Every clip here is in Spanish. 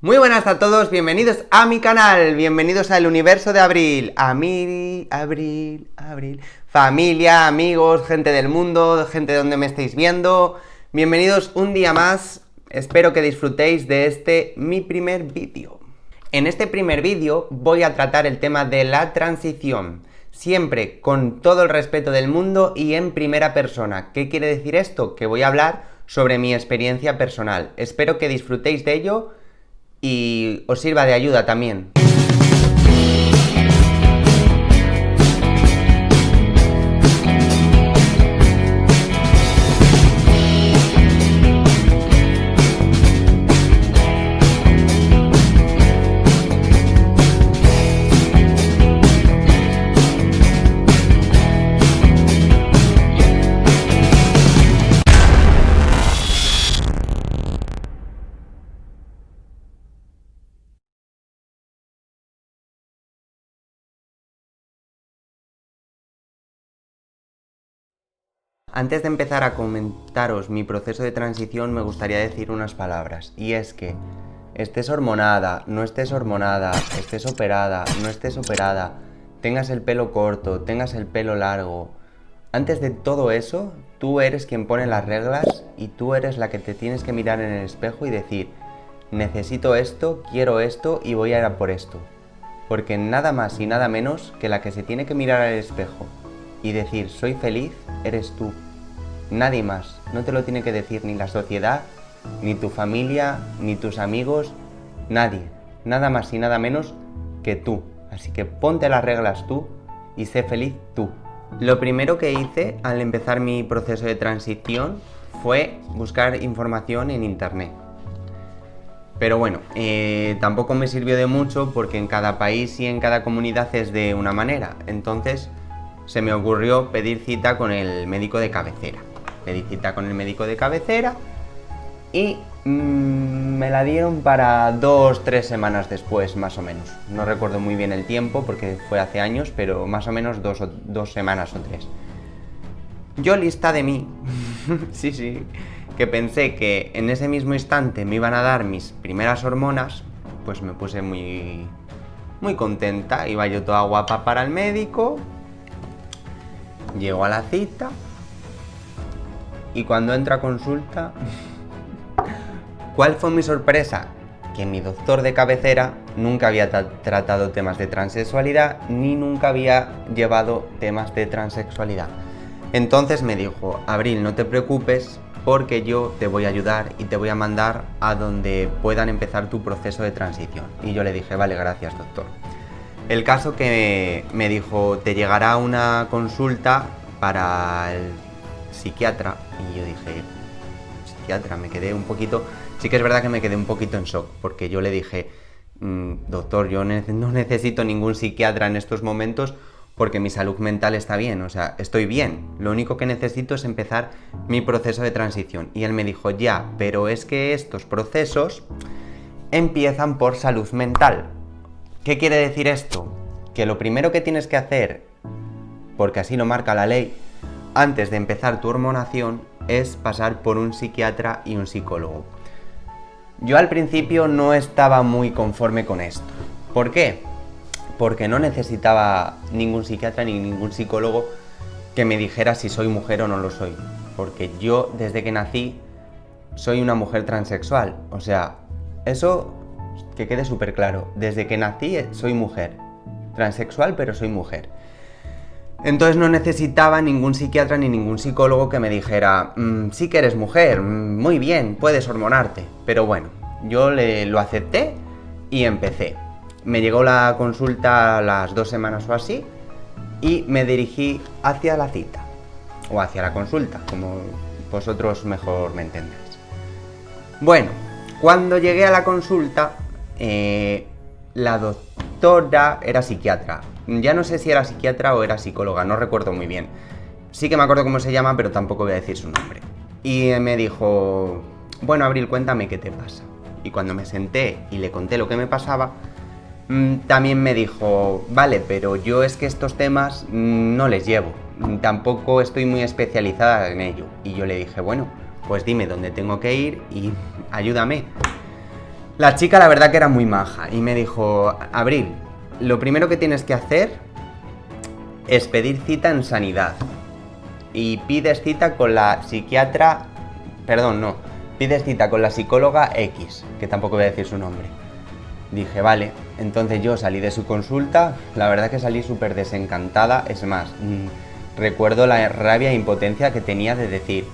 Muy buenas a todos, bienvenidos a mi canal, bienvenidos al universo de Abril. Abril. Familia, amigos, gente del mundo, gente de donde me estéis viendo. Bienvenidos un día más, espero que disfrutéis de mi primer vídeo. En este primer vídeo voy a tratar el tema de la transición, siempre con todo el respeto del mundo y en primera persona. ¿Qué quiere decir esto? Que voy a hablar sobre mi experiencia personal. Espero que disfrutéis de ello y os sirva de ayuda también. Antes de empezar a comentaros mi proceso de transición, me gustaría decir unas palabras, y es que estés hormonada, no estés hormonada, estés operada, no estés operada, tengas el pelo corto, tengas el pelo largo, antes de todo eso, tú eres quien pone las reglas y tú eres la que te tienes que mirar en el espejo y decir: necesito esto, quiero esto y voy a ir a por esto. Porque nada más y nada menos que la que se tiene que mirar al espejo y decir soy feliz, eres tú. Nadie más. No te lo tiene que decir ni la sociedad, ni tu familia, ni tus amigos, nadie. Nada más y nada menos que tú. Así que ponte las reglas tú y sé feliz tú. Lo primero que hice al empezar mi proceso de transición fue buscar información en internet. Pero bueno, tampoco me sirvió de mucho porque en cada país y en cada comunidad es de una manera. Entonces se me ocurrió pedir cita con el médico de cabecera. Pedí cita con el médico de cabecera y me la dieron para 2-3 semanas después, más o menos. No recuerdo muy bien el tiempo porque fue hace años, pero más o menos 2 semanas o 3. Yo lista de mí, sí, que pensé que en ese mismo instante me iban a dar mis primeras hormonas, pues me puse muy contenta. Iba yo toda guapa para el médico, llego a la cita y cuando entro a consulta, ¿cuál fue mi sorpresa? Que mi doctor de cabecera nunca había tratado temas de transexualidad ni nunca había llevado temas de transexualidad. Entonces me dijo: Abril, no te preocupes porque yo te voy a ayudar y te voy a mandar a donde puedan empezar tu proceso de transición. Y yo le dije: vale, gracias, doctor. El caso que me dijo: te llegará una consulta para el psiquiatra. Y yo dije: psiquiatra, me quedé un poquito... Sí que es verdad que me quedé un poquito en shock, porque yo le dije: doctor, yo no necesito ningún psiquiatra en estos momentos porque mi salud mental está bien, o sea, estoy bien. Lo único que necesito es empezar mi proceso de transición. Y él me dijo: ya, pero es que estos procesos empiezan por salud mental. ¿Qué quiere decir esto? Que lo primero que tienes que hacer, porque así lo marca la ley, antes de empezar tu hormonación, es pasar por un psiquiatra y un psicólogo. Yo al principio no estaba muy conforme con esto. ¿Por qué? Porque no necesitaba ningún psiquiatra ni ningún psicólogo que me dijera si soy mujer o no lo soy. Porque yo, desde que nací, soy una mujer transexual. O sea, eso que quede súper claro. Desde que nací soy mujer. Transexual, pero soy mujer. Entonces no necesitaba ningún psiquiatra ni ningún psicólogo que me dijera: sí que eres mujer, muy bien, puedes hormonarte. Pero bueno, yo lo acepté y empecé. Me llegó la consulta a las 2 semanas o así y me dirigí hacia la cita, o hacia la consulta, como vosotros mejor me entendéis. Bueno, cuando llegué a la consulta, la doctora era psiquiatra. Ya no sé si era psiquiatra o era psicóloga, no recuerdo muy bien. Sí que me acuerdo cómo se llama, pero tampoco voy a decir su nombre. Y me dijo: bueno, Abril, cuéntame qué te pasa. Y cuando me senté y le conté lo que me pasaba, también me dijo: vale, pero yo es que estos temas no les llevo. Tampoco estoy muy especializada en ello. Y yo le dije: bueno, pues dime dónde tengo que ir y ayúdame. La chica la verdad que era muy maja y me dijo, Abril, lo primero que tienes que hacer es pedir cita en sanidad. Y pides cita con la psiquiatra... Perdón, no. Pides cita con la psicóloga X, que tampoco voy a decir su nombre. Dije, vale. Entonces yo salí de su consulta. La verdad que salí súper desencantada. Es más, recuerdo la rabia e impotencia que tenía de decir...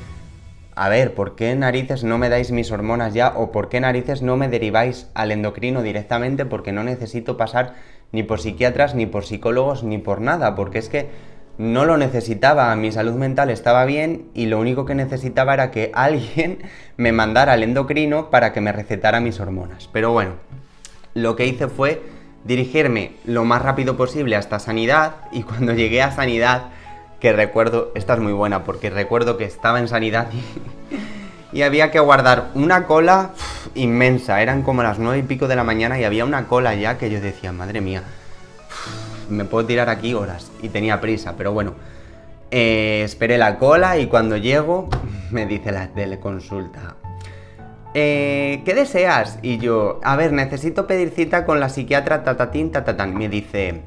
A ver, ¿por qué narices no me dais mis hormonas ya? ¿O por qué narices no me deriváis al endocrino directamente? Porque no necesito pasar ni por psiquiatras, ni por psicólogos, ni por nada. Porque es que no lo necesitaba, mi salud mental estaba bien y lo único que necesitaba era que alguien me mandara al endocrino para que me recetara mis hormonas. Pero bueno, lo que hice fue dirigirme lo más rápido posible hasta sanidad y cuando llegué a sanidad... que recuerdo, esta es muy buena porque recuerdo que estaba en sanidad y había que guardar una cola inmensa, eran como las 9 y pico de la mañana y había una cola ya que yo decía, madre mía, me puedo tirar aquí horas y tenía prisa, pero bueno, esperé la cola y cuando llego me dice la teleconsulta, ¿qué deseas? Y yo, a ver, necesito pedir cita con la psiquiatra tatatín tatatán, me dice...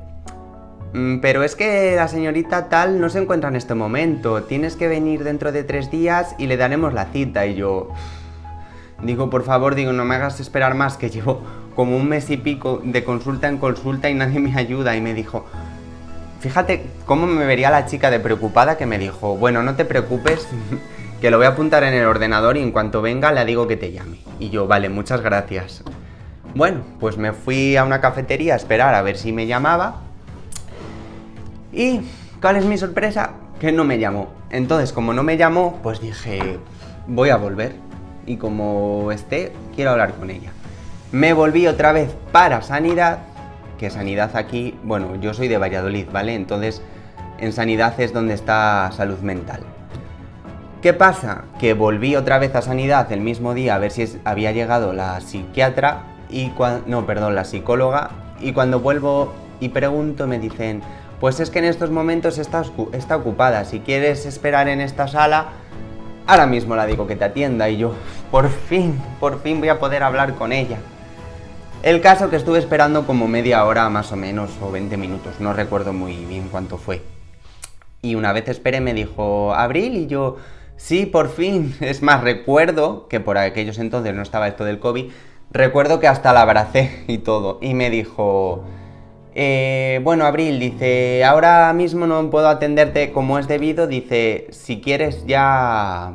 Pero es que la señorita tal no se encuentra en este momento, tienes que venir dentro de 3 días y le daremos la cita. Y yo digo, por favor, digo, no me hagas esperar más, que llevo como 1 mes y pico de consulta en consulta y nadie me ayuda. Y me dijo, fíjate cómo me vería la chica de preocupada, que me dijo, bueno, no te preocupes, que lo voy a apuntar en el ordenador y en cuanto venga le digo que te llame. Y yo, vale, muchas gracias. Bueno, pues me fui a una cafetería a esperar a ver si me llamaba. ¿Y cuál es mi sorpresa? Que no me llamó. Entonces, como no me llamó, pues dije, voy a volver. Y como esté, quiero hablar con ella. Me volví otra vez para sanidad, que sanidad aquí, bueno, yo soy de Valladolid, ¿vale? Entonces, en sanidad es donde está salud mental. ¿Qué pasa? Que volví otra vez a sanidad el mismo día a ver si había llegado la psiquiatra y la psicóloga. Y cuando vuelvo y pregunto, me dicen... Pues es que en estos momentos está ocupada, si quieres esperar en esta sala, ahora mismo la digo que te atienda. Y yo, por fin voy a poder hablar con ella. El caso que estuve esperando como media hora más o menos, o 20 minutos, no recuerdo muy bien cuánto fue. Y una vez esperé me dijo, Abril, y yo, sí, por fin. Es más, recuerdo que por aquellos entonces no estaba esto del COVID, recuerdo que hasta la abracé y todo, y me dijo... bueno, Abril, dice, ahora mismo no puedo atenderte como es debido, dice, si quieres ya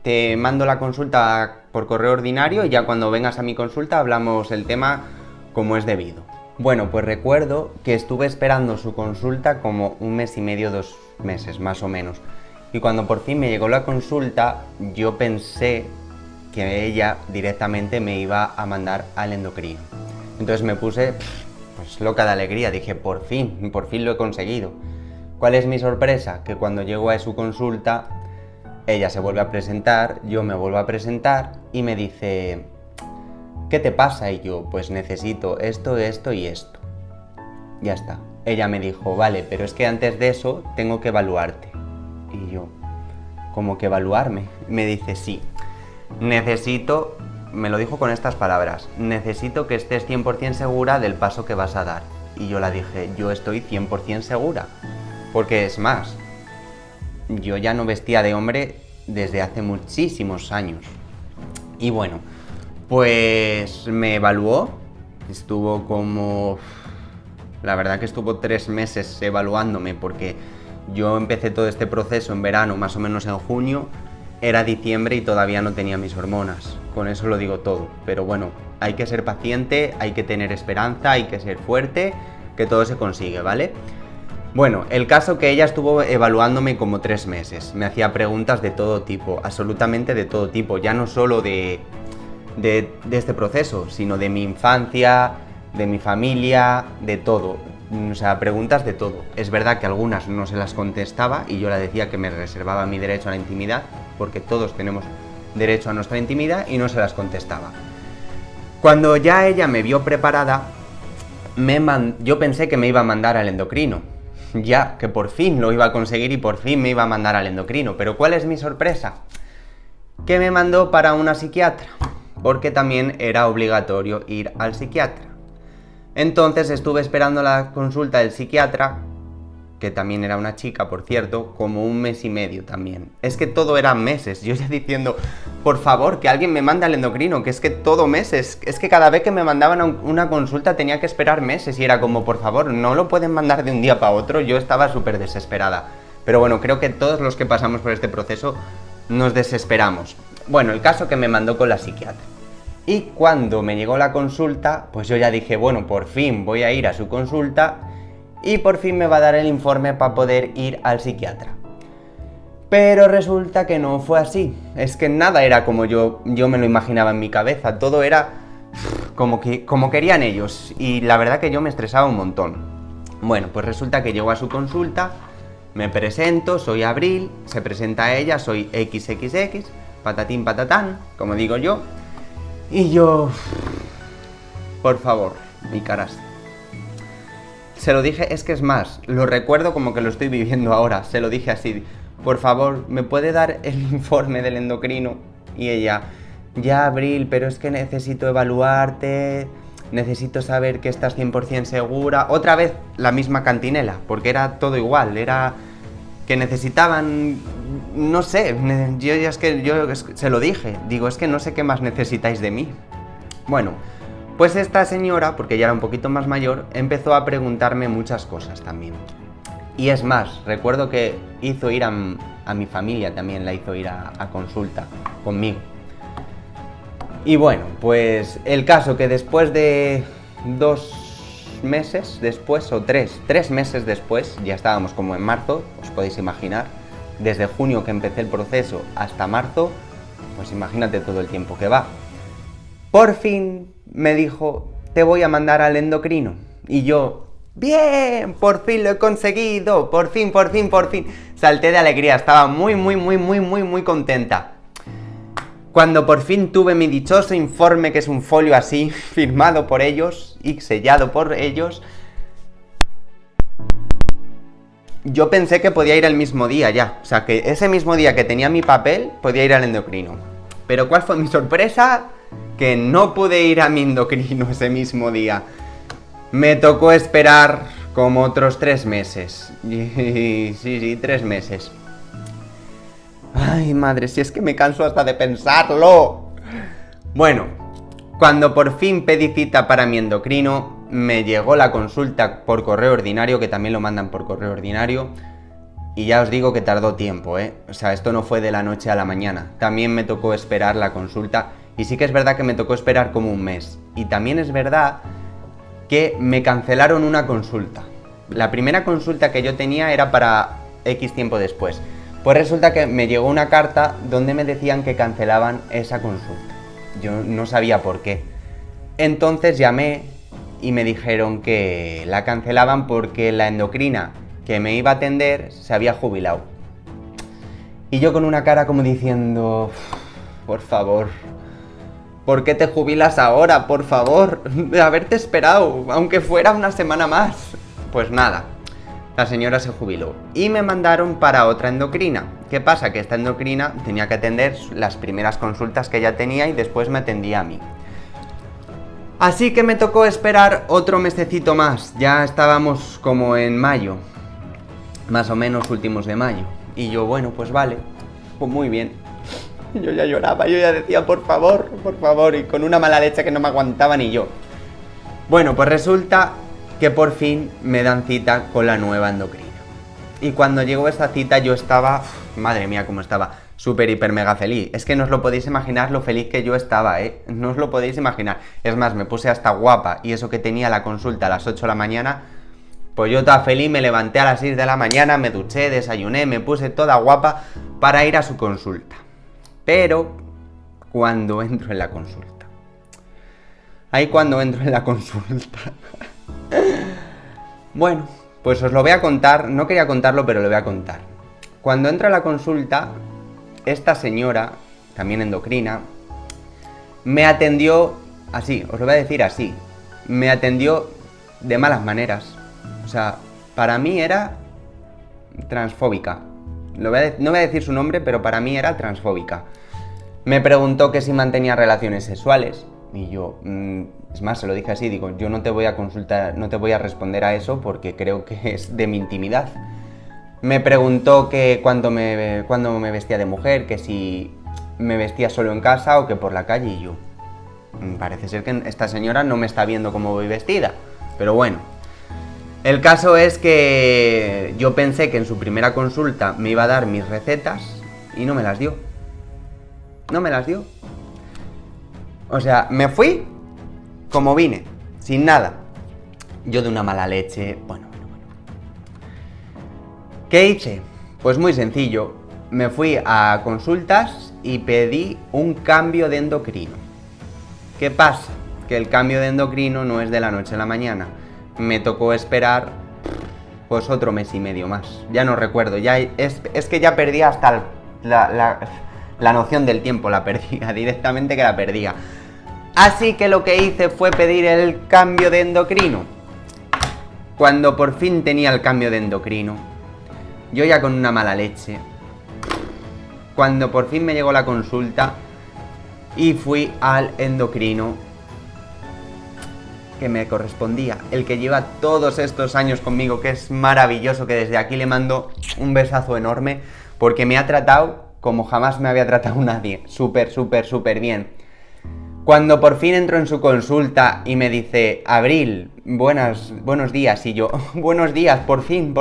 te mando la consulta por correo ordinario y ya cuando vengas a mi consulta hablamos el tema como es debido. Bueno, pues recuerdo que estuve esperando su consulta como 1 mes y medio, 2 meses, más o menos. Y cuando por fin me llegó la consulta, yo pensé que ella directamente me iba a mandar al endocrino. Entonces me puse... pues loca de alegría, dije, por fin lo he conseguido. ¿Cuál es mi sorpresa? Que cuando llego a su consulta, ella se vuelve a presentar, yo me vuelvo a presentar y me dice, ¿qué te pasa? Y yo, pues necesito esto, esto y esto. Ya está. Ella me dijo, vale, pero es que antes de eso tengo que evaluarte. Y yo, ¿cómo que evaluarme? Me dice, sí, necesito... Me lo dijo con estas palabras, necesito que estés 100% segura del paso que vas a dar. Y yo la dije, yo estoy 100% segura. Porque es más, yo ya no vestía de hombre desde hace muchísimos años. Y bueno, pues me evaluó, estuvo como... La verdad que estuvo 3 meses evaluándome porque yo empecé todo este proceso en verano, más o menos en junio. Era diciembre y todavía no tenía mis hormonas, con eso lo digo todo. Pero bueno, hay que ser paciente, hay que tener esperanza, hay que ser fuerte, que todo se consigue, ¿vale? Bueno, el caso que ella estuvo evaluándome como 3 meses. Me hacía preguntas de todo tipo, absolutamente de todo tipo, ya no solo de este proceso, sino de mi infancia, de mi familia, de todo. O sea, preguntas de todo. Es verdad que algunas no se las contestaba y yo le decía que me reservaba mi derecho a la intimidad, porque todos tenemos derecho a nuestra intimidad, y no se las contestaba. Cuando ya ella me vio preparada, yo pensé que me iba a mandar al endocrino. Ya, que por fin lo iba a conseguir y por fin me iba a mandar al endocrino. Pero ¿cuál es mi sorpresa? Que me mandó para una psiquiatra. porque también era obligatorio ir al psiquiatra. Entonces estuve esperando la consulta del psiquiatra, que también era una chica, por cierto, como 1 mes y medio también. Es que todo eran meses, yo ya diciendo, por favor, que alguien me mande al endocrino, que es que todo meses, es que cada vez que me mandaban a una consulta tenía que esperar meses y era como, por favor, no lo pueden mandar de un día para otro, yo estaba súper desesperada. Pero bueno, creo que todos los que pasamos por este proceso nos desesperamos. Bueno, el caso que me mandó con la psiquiatra. Y cuando me llegó la consulta, pues yo ya dije, bueno, por fin voy a ir a su consulta y por fin me va a dar el informe para poder ir al psiquiatra. Pero resulta que no fue así. Es que nada era como yo me lo imaginaba en mi cabeza. Todo era como querían ellos. Y la verdad que yo me estresaba un montón. Bueno, pues resulta que llego a su consulta, me presento, soy Abril, se presenta ella, soy XXX, patatín patatán, como digo yo. Y yo... Por favor, mi caras. Se lo dije, es que es más, lo recuerdo como que lo estoy viviendo ahora, se lo dije así, por favor, ¿me puede dar el informe del endocrino? Y ella, ya Abril, pero es que necesito evaluarte, necesito saber que estás 100% segura. Otra vez la misma cantinela, porque era todo igual, era que necesitaban, no sé, yo se lo dije, digo, es que no sé qué más necesitáis de mí. Bueno, pues esta señora, porque ya era un poquito más mayor, empezó a preguntarme muchas cosas también. Y es más, recuerdo que hizo ir a mi familia también, la hizo ir a consulta conmigo. Y bueno, pues el caso que después de 2 meses después, o 3 meses después, ya estábamos como en marzo, os podéis imaginar, desde junio que empecé el proceso hasta marzo, pues imagínate todo el tiempo que va. Por fin me dijo, te voy a mandar al endocrino. Y yo, bien, por fin lo he conseguido, por fin. Salté de alegría, estaba muy contenta. Cuando por fin tuve mi dichoso informe, que es un folio así, firmado por ellos y sellado por ellos, yo pensé que podía ir el mismo día ya. O sea, que ese mismo día que tenía mi papel, podía ir al endocrino. Pero ¿cuál fue mi sorpresa? Que no pude ir a mi endocrino ese mismo día. Me tocó esperar como otros 3 meses. Sí, 3 meses. Ay, madre, si es que me canso hasta de pensarlo. Bueno, cuando por fin pedí cita para mi endocrino, me llegó la consulta por correo ordinario, que también lo mandan por correo ordinario. Y ya os digo que tardó tiempo, ¿eh? O sea, esto no fue de la noche a la mañana. También me tocó esperar la consulta. Y sí que es verdad que me tocó esperar como 1 mes. Y también es verdad que me cancelaron una consulta. La primera consulta que yo tenía era para X tiempo después. Pues resulta que me llegó una carta donde me decían que cancelaban esa consulta. Yo no sabía por qué. Entonces llamé y me dijeron que la cancelaban porque la endocrina que me iba a atender se había jubilado. Y yo con una cara como diciendo, por favor, ¿por qué te jubilas ahora? Por favor, de haberte esperado, aunque fuera una semana más. Pues nada, la señora se jubiló y me mandaron para otra endocrina. ¿Qué pasa? Que esta endocrina tenía que atender las primeras consultas que ella tenía y después me atendía a mí. Así que me tocó esperar otro mesecito más. Ya estábamos como en mayo, más o menos últimos de mayo. Y yo, bueno, pues vale, pues muy bien. Yo ya lloraba, yo ya decía, por favor, y con una mala leche que no me aguantaba ni yo. Bueno, pues resulta que por fin me dan cita con la nueva endocrina. Y cuando llegó esa cita yo estaba, madre mía cómo estaba, súper, hiper, mega feliz. Es que no os lo podéis imaginar lo feliz que yo estaba, ¿eh? No os lo podéis imaginar. Es más, me puse hasta guapa y eso que tenía la consulta a las 8 de la mañana, pues yo estaba feliz, me levanté a las 6 de la mañana, me duché, desayuné, me puse toda guapa para ir a su consulta. Pero cuando entro en la consulta, bueno, pues os lo voy a contar, no quería contarlo, pero lo voy a contar. Cuando entro a la consulta, esta señora, también endocrina, me atendió así, os lo voy a decir así, me atendió de malas maneras. O sea, para mí era transfóbica. No voy a decir su nombre, pero para mí era transfóbica. Me preguntó que si mantenía relaciones sexuales y yo, es más, se lo dije así, digo, yo no te voy a consultar, no te voy a responder a eso porque creo que es de mi intimidad. Me preguntó que cuando me vestía de mujer, que si me vestía solo en casa o que por la calle y yo, parece ser que esta señora no me está viendo cómo voy vestida, pero bueno. El caso es que yo pensé que en su primera consulta me iba a dar mis recetas y no me las dio. No me las dio. O sea, me fui como vine, sin nada. Yo de una mala leche, bueno. ¿Qué hice? Pues muy sencillo. Me fui a consultas y pedí un cambio de endocrino. ¿Qué pasa? Que el cambio de endocrino no es de la noche a la mañana. Me tocó esperar pues otro mes y medio más. Ya no recuerdo, ya es que ya perdí hasta la noción del tiempo, la perdía, directamente que la perdía. Así que lo que hice fue pedir el cambio de endocrino. Cuando por fin tenía el cambio de endocrino, yo ya con una mala leche, cuando por fin me llegó la consulta y fui al endocrino que me correspondía, el que lleva todos estos años conmigo, que es maravilloso, que desde aquí le mando un besazo enorme, porque me ha tratado como jamás me había tratado nadie, súper bien. Cuando por fin entro en su consulta y me dice, Abril, buenos días, y yo, buenos días, por fin.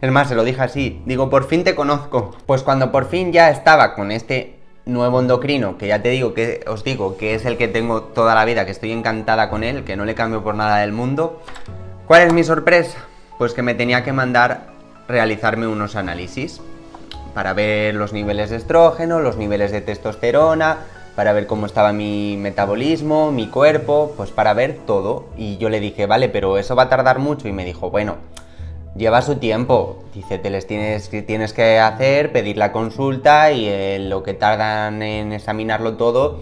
Es más, se lo dije así, digo, por fin te conozco. Pues cuando por fin ya estaba con este nuevo endocrino, que ya te digo que os digo que es el que tengo toda la vida, que estoy encantada con él, que no le cambio por nada del mundo, ¿cuál es mi sorpresa? Pues que me tenía que mandar realizarme unos análisis para ver los niveles de estrógeno, los niveles de testosterona, para ver cómo estaba mi metabolismo, mi cuerpo, pues para ver todo. Y yo le dije, vale, pero eso va a tardar mucho. Y me dijo, bueno, lleva su tiempo. Dice, tienes que hacer, pedir la consulta y lo que tardan en examinarlo todo.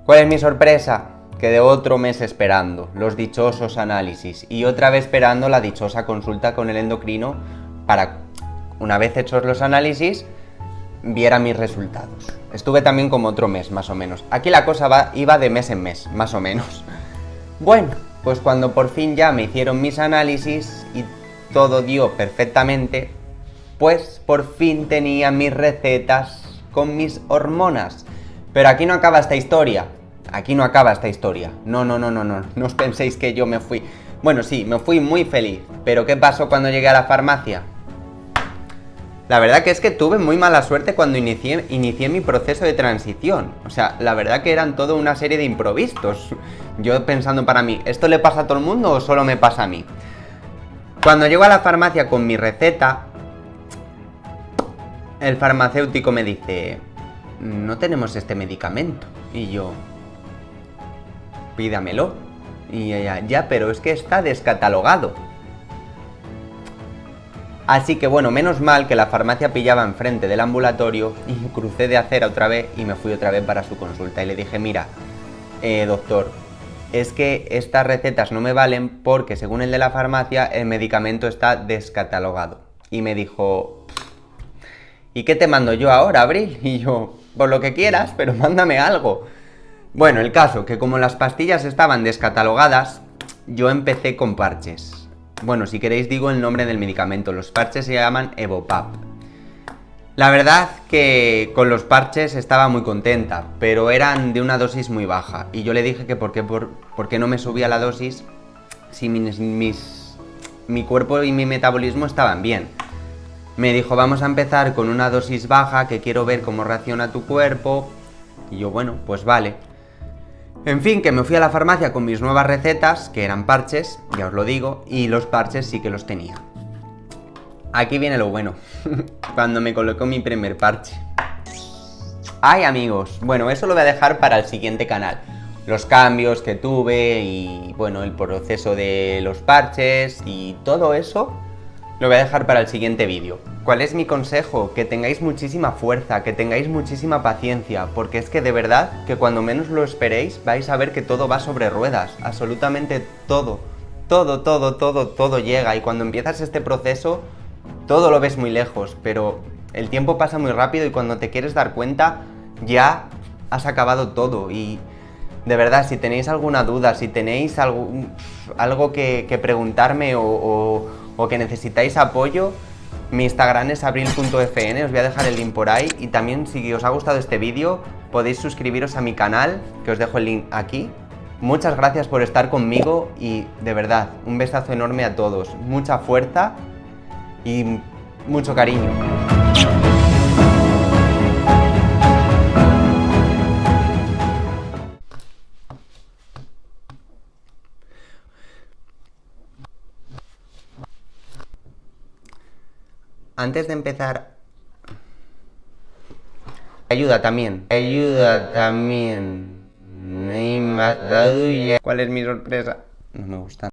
¿Cuál es mi sorpresa? Que de otro mes esperando los dichosos análisis y otra vez esperando la dichosa consulta con el endocrino para, una vez hechos los análisis, viera mis resultados. Estuve también como otro mes, más o menos. Aquí la cosa iba de mes en mes, más o menos. Bueno, pues cuando por fin ya me hicieron mis análisis y todo dio perfectamente, pues por fin tenía mis recetas con mis hormonas. Pero aquí no acaba esta historia. Aquí no acaba esta historia. No. No os penséis que yo me fui. Bueno, sí, me fui muy feliz. Pero ¿qué pasó cuando llegué a la farmacia? La verdad que es que tuve muy mala suerte cuando inicié mi proceso de transición. O sea, la verdad que eran toda una serie de imprevistos. Yo pensando para mí, ¿esto le pasa a todo el mundo o solo me pasa a mí? Cuando llego a la farmacia con mi receta, el farmacéutico me dice, no tenemos este medicamento. Y yo, pídamelo. Y ella, ya, pero es que está descatalogado. Así que bueno, menos mal que la farmacia pillaba enfrente del ambulatorio y crucé de acera otra vez y me fui otra vez para su consulta. Y le dije, mira, doctor, es que estas recetas no me valen porque según el de la farmacia el medicamento está descatalogado. Y me dijo, ¿y qué te mando yo ahora, Abril? Y yo, por lo que quieras, pero mándame algo. Bueno, el caso, que como las pastillas estaban descatalogadas, yo empecé con parches. Bueno, si queréis digo el nombre del medicamento. Los parches se llaman Evopap. La verdad que con los parches estaba muy contenta, pero eran de una dosis muy baja. Y yo le dije que por qué no me subía la dosis si mi cuerpo y mi metabolismo estaban bien. Me dijo, vamos a empezar con una dosis baja, que quiero ver cómo reacciona tu cuerpo. Y yo, bueno, pues vale. En fin, que me fui a la farmacia con mis nuevas recetas, que eran parches, ya os lo digo, y los parches sí que los tenía. Aquí viene lo bueno, cuando me colocó mi primer parche. ¡Ay, amigos! Bueno, eso lo voy a dejar para el siguiente canal. Los cambios que tuve y, bueno, el proceso de los parches y todo eso lo voy a dejar para el siguiente vídeo. ¿Cuál es mi consejo? Que tengáis muchísima fuerza, que tengáis muchísima paciencia, porque es que de verdad que cuando menos lo esperéis vais a ver que todo va sobre ruedas, absolutamente todo llega y cuando empiezas este proceso todo lo ves muy lejos, pero el tiempo pasa muy rápido y cuando te quieres dar cuenta ya has acabado todo. Y de verdad, si tenéis alguna duda, si tenéis algo que preguntarme o que necesitáis apoyo, mi Instagram es abril.fn, os voy a dejar el link por ahí. Y también, si os ha gustado este vídeo, podéis suscribiros a mi canal, que os dejo el link aquí. Muchas gracias por estar conmigo y de verdad, un besazo enorme a todos. Mucha fuerza y mucho cariño. Antes de empezar... Ayuda también. Ayuda también. ¿Cuál es mi sorpresa? No me gusta.